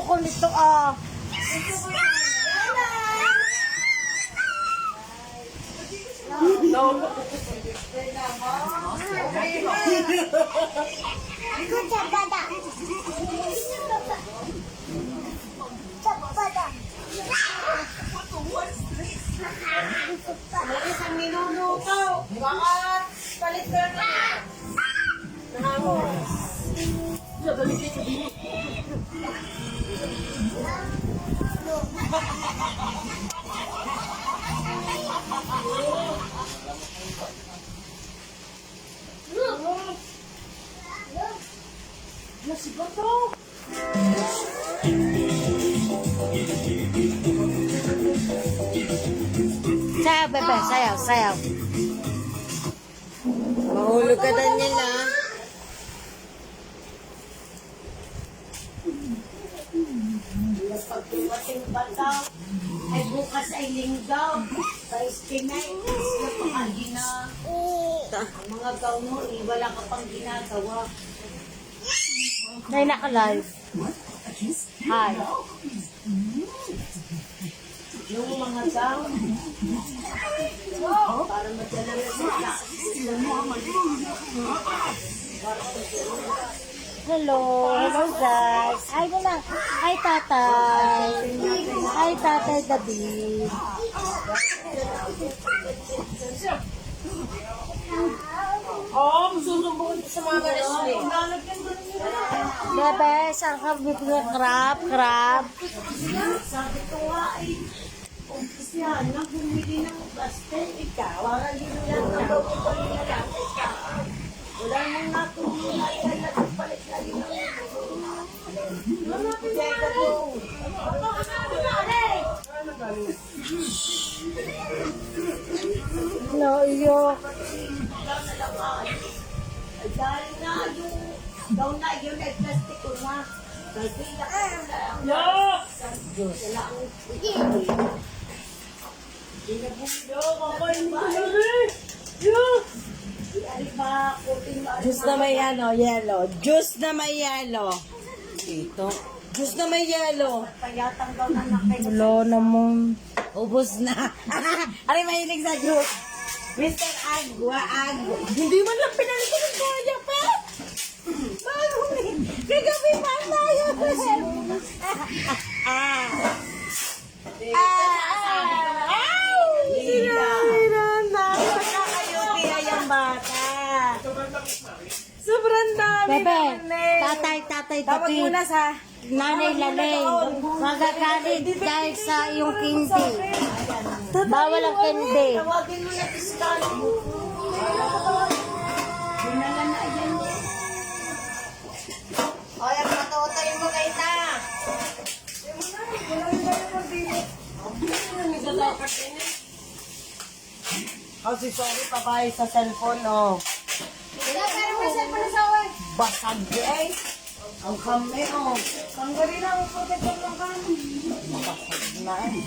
ko nito ah. Isang minuto. Bakit? Palit ka na. Nasiba to. Sayaw, bebe. Sayaw, sayaw. Mahulog ka Daniel ah. Pagtuwating bata, ay bukas ay linggaw. Sa istinay, isla pa ka gina. Ang mga gaw mo, wala ka pang ginagawa. Nay, naka-live. Hi. Yung mga gaw, para madala na sila. Hello, hello guys. Hi na lang. Hi tatay. Hi tatay David. Susumbong sa mga galasli. Bebe, saan ka bibigyan crab? Crab? Sabi ko nga ay, umpisa na bumili ng pastel ikaw. Para hindi lang ang bawal lang ikaw. Wala nang natulong na yan na nagpalit na rin ang Teka po. No, iyo. Ay, dahil na yung daw na yun ay plastic ko na. Kasi Diyos. Wala ang Juice na may ano, yellow. Juice na may yellow. Ito. Juice na may yellow. payatang daw na nakay. Wala naman. Ubus na. Ano mahilig sa juice? Mr. Agua, Agua. Hindi man lang pinalitan ng kaya pa. Kagabi pa tayo. Sobrang dami. Bebe, tatay Tawag David. muna sa... Nanay Lalay. Magagalit dahil sa iyong kindi. Bawal ang kindi. Tawagin mo na fiscal. Dinala na yan. O, yung matutoy mo kay ta. Kasi sorry, papay sa cellphone, oh. Pero may cellphone sa akin. Basag, eh. Ang kami, oh. Tanggalin lang ang protection ng kanin. Basag na, eh.